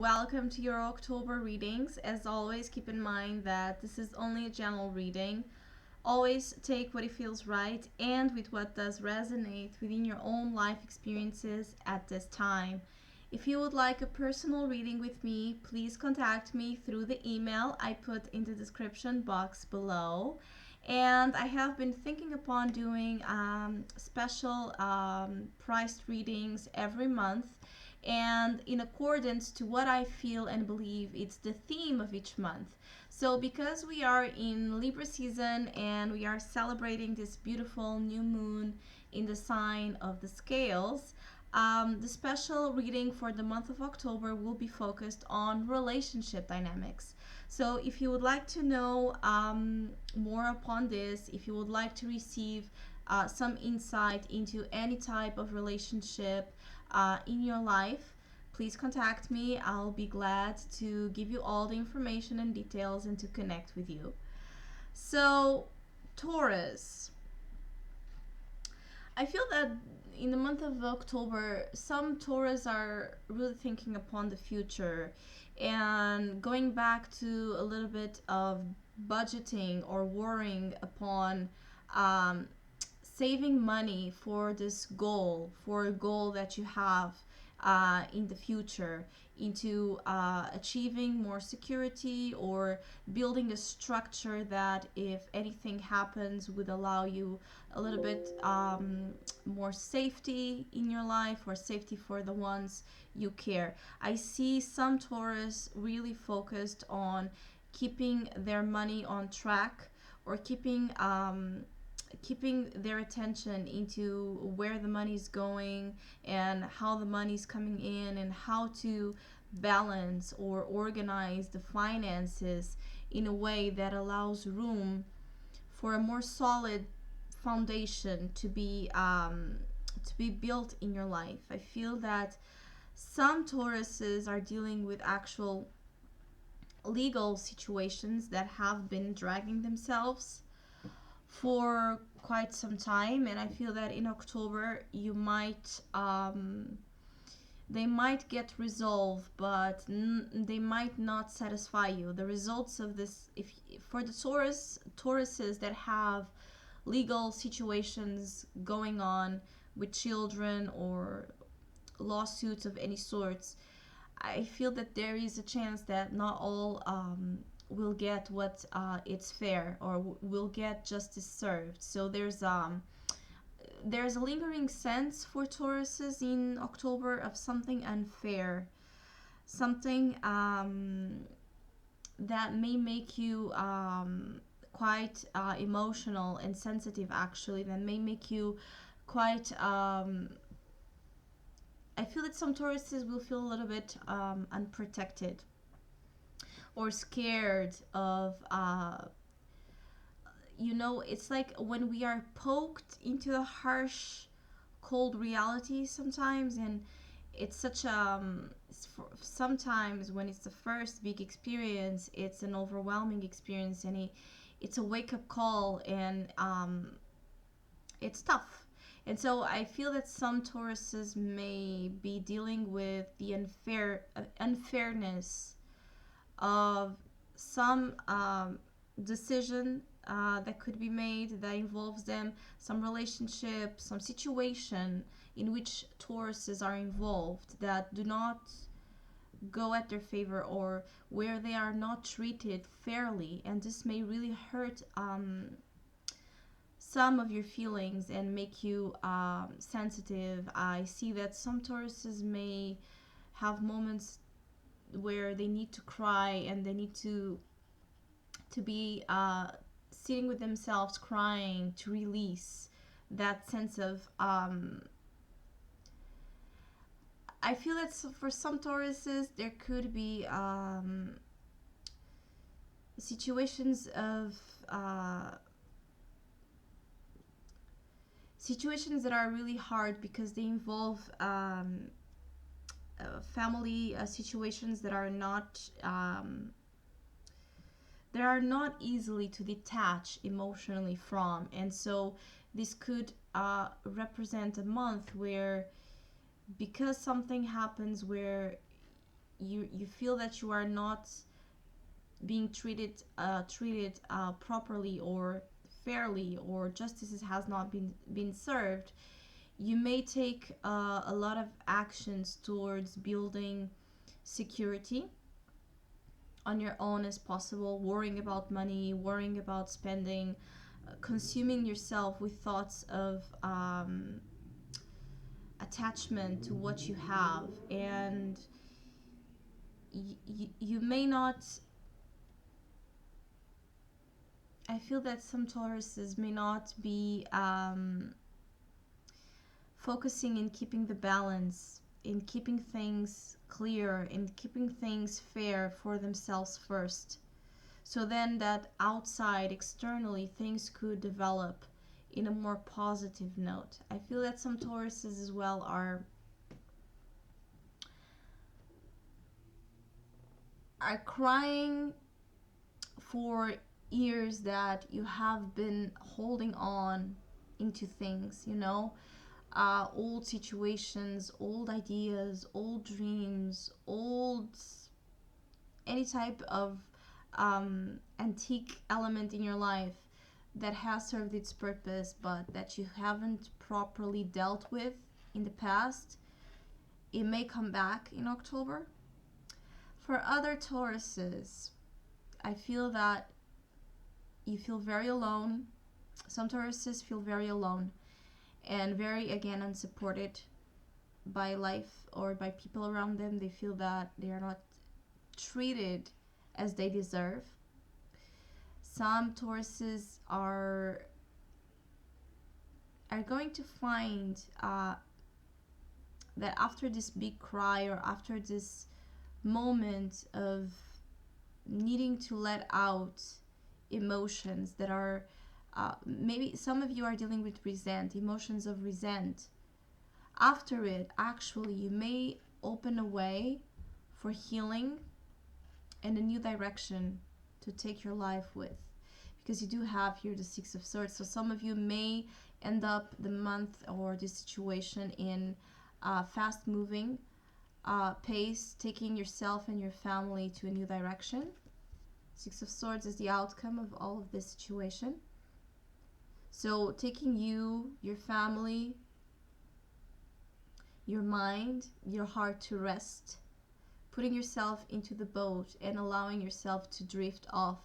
Welcome to your October readings. As always, keep in mind that this is only a general reading. Always take what it feels right and with what does resonate within your own life experiences at this time. If you would like a personal reading with me, please contact me through the email I put in the description box below. And I have been thinking upon doing special priced readings every month, and in accordance to what I feel and believe it's the theme of each month. So, because we are in Libra season and we are celebrating this beautiful new moon in the sign of the scales, the special reading for the month of October will be focused on relationship dynamics. So, if you would like to know more upon this, if you would like to receive some insight into any type of relationship in your life, please contact me. I'll be glad to give you all the information and details and to connect with you. So, Taurus, I feel that in the month of October, some Taurus are really thinking upon the future and going back to a little bit of budgeting or worrying upon um, saving money for this goal, for a goal that you have in the future, into achieving more security or building a structure that, if anything happens, would allow you a little bit more safety in your life or safety for the ones you care. I see some Taurus really focused on keeping their money on track or keeping their attention into where the money's going and how the money's coming in and how to balance or organize the finances in a way that allows room for a more solid foundation to be built in your life. I feel that some Tauruses are dealing with actual legal situations that have been dragging themselves for quite some time, and I feel that in October you might they might get resolved, but they might not satisfy you. The results of this, if for the Tauruses that have legal situations going on with children or lawsuits of any sorts, I feel that there is a chance that not all will get what it's fair or will get justice served. So there's a lingering sense for Tauruses in October of something unfair, something that may make you quite emotional and sensitive. Actually, that may make you quite. I feel that some Tauruses will feel a little bit unprotected or scared of it's like when we are poked into a harsh cold reality sometimes, and it's such sometimes when it's the first big experience, it's an overwhelming experience, and it's a wake-up call, and it's tough. And so I feel that some Tauruses may be dealing with the unfairness of some decision that could be made that involves them, some relationship, some situation in which Tauruses are involved that do not go at their favor or where they are not treated fairly. And this may really hurt some of your feelings and make you sensitive. I see that some Tauruses may have moments where they need to cry and they need to be sitting with themselves crying to release that sense of I feel that for some Tauruses there could be situations of situations that are really hard because they involve family situations that are not easily to detach emotionally from. And so this could represent a month where, because something happens where you feel that you are not being treated properly or fairly, or justice has not been served, you may take a lot of actions towards building security on your own as possible, worrying about money, worrying about spending, consuming yourself with thoughts of attachment to what you have. And you may not, I feel that some Tauruses may not be focusing in keeping the balance, in keeping things clear, in keeping things fair for themselves first. So then that outside, externally, things could develop in a more positive note. I feel that some Tauruses as well are crying for years that you have been holding on into things, old situations, old ideas, old dreams, old any type of antique element in your life that has served its purpose but that you haven't properly dealt with in the past. It may come back in October. For other Tauruses, I feel that you feel very alone. Some Tauruses feel very alone and very, again, unsupported by life or by people around them. They feel that they are not treated as they deserve. Some Tauruses are going to find that after this big cry, or after this moment of needing to let out emotions that are maybe some of you are dealing with emotions of resent. After it, actually, you may open a way for healing and a new direction to take your life with, because you do have here the Six of Swords. So some of you may end up the month or this situation in fast moving pace, taking yourself and your family to a new direction. Six of Swords is the outcome of all of this situation. So taking you, your family, your mind, your heart to rest, putting yourself into the boat and allowing yourself to drift off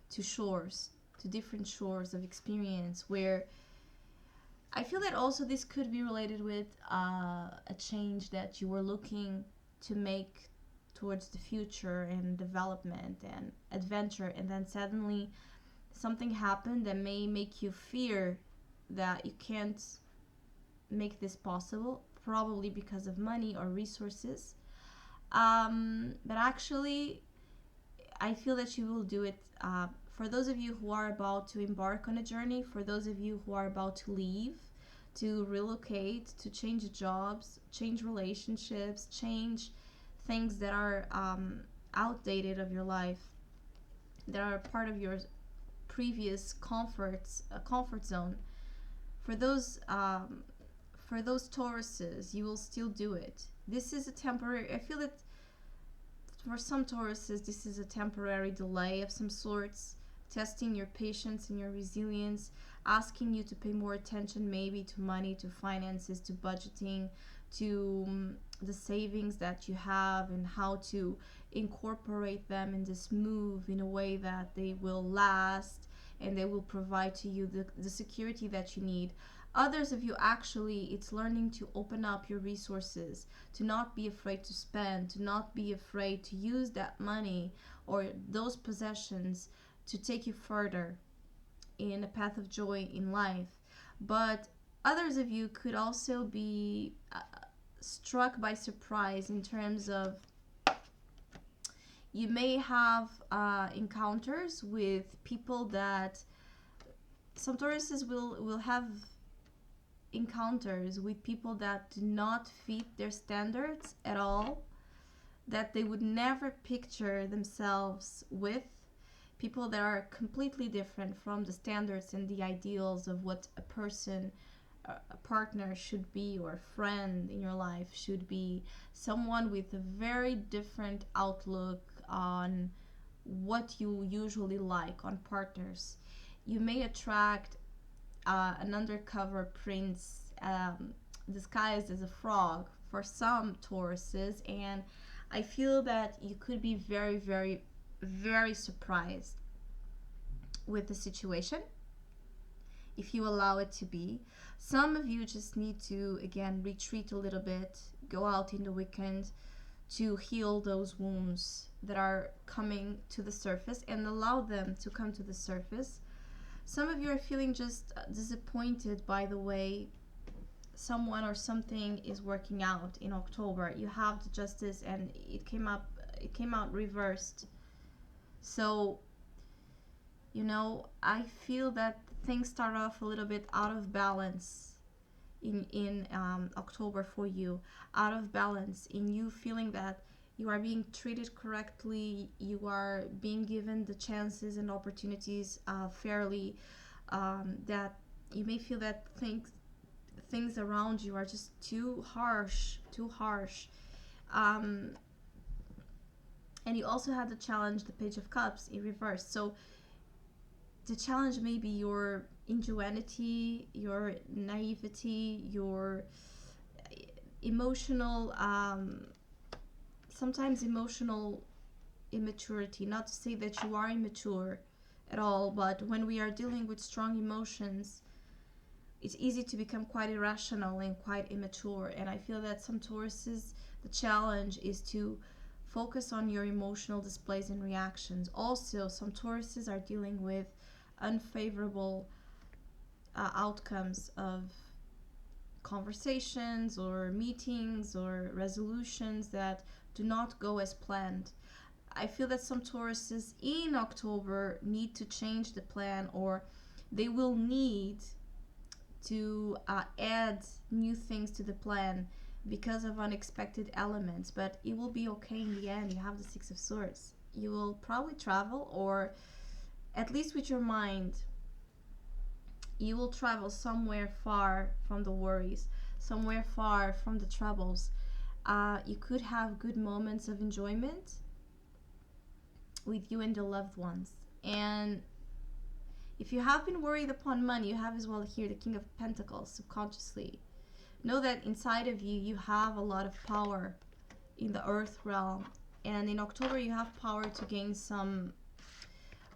to shores, to different shores of experience, where I feel that also this could be related with a change that you were looking to make towards the future and development and adventure, and then suddenly something happened that may make you fear that you can't make this possible, probably because of money or resources. But actually, I feel that you will do it. For those of you who are about to embark on a journey, for those of you who are about to leave, to relocate, to change jobs, change relationships, change things that are outdated of your life, that are part of your previous comfort zone. For those Tauruses, you will still do it. This is a temporary. I feel that for some Tauruses, this is a temporary delay of some sorts, testing your patience and your resilience, asking you to pay more attention maybe to money, to finances, to budgeting, to the savings that you have, and how to incorporate them in this move in a way that they will last and they will provide to you the security that you need. Others of you, actually, it's learning to open up your resources, to not be afraid to spend, to not be afraid to use that money or those possessions to take you further in a path of joy in life. But others of you could also be struck by surprise in terms of you may have encounters with people that some Tauruses will have encounters with people that do not fit their standards at all, that they would never picture themselves with, people that are completely different from the standards and the ideals of what a person a partner should be, or a friend in your life should be someone with a very different outlook on what you usually like on partners. You may attract an undercover prince disguised as a frog for some Tauruses, and I feel that you could be very, very, very surprised with the situation if you allow it to be. Some of you just need to, again, retreat a little bit, go out in the weekend to heal those wounds that are coming to the surface and allow them to come to the surface. Some of you are feeling just disappointed by the way someone or something is working out in October. You have the Justice and it came out reversed. So, I feel that things start off a little bit out of balance in October for you, out of balance in you feeling that you are being treated correctly, you are being given the chances and opportunities fairly, that you may feel that things around you are just too harsh. And you also had the challenge, the Page of Cups in reverse. So the challenge may be your ingenuity, your naivety, your emotional, sometimes emotional immaturity. Not to say that you are immature at all, but when we are dealing with strong emotions, it's easy to become quite irrational and quite immature. And I feel that some Tauruses, the challenge is to focus on your emotional displays and reactions. Also, some Tauruses are dealing with unfavorable outcomes of conversations or meetings or resolutions that do not go as planned. I feel that some Tauruses in October need to change the plan, or they will need to add new things to the plan because of unexpected elements, but it will be okay in the end. You have the Six of Swords. You will probably travel, or at least with your mind, you will travel somewhere far from the worries, somewhere far from the troubles. You could have good moments of enjoyment with you and the loved ones. And if you have been worried upon money, you have as well here the King of Pentacles subconsciously. Know that inside of you, you have a lot of power in the earth realm. And in October, you have power to gain some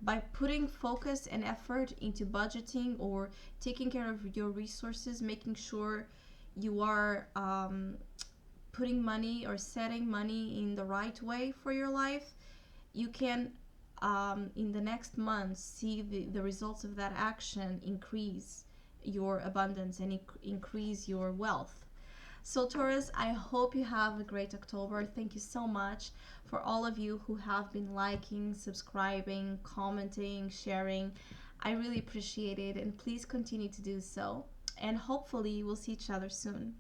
by putting focus and effort into budgeting or taking care of your resources, making sure you are putting money or setting money in the right way for your life. You can in the next month see the results of that action increase your abundance and increase your wealth. So Taurus, I hope you have a great October. Thank you so much for all of you who have been liking, subscribing, commenting, sharing. I really appreciate it, and please continue to do so. And hopefully we'll see each other soon.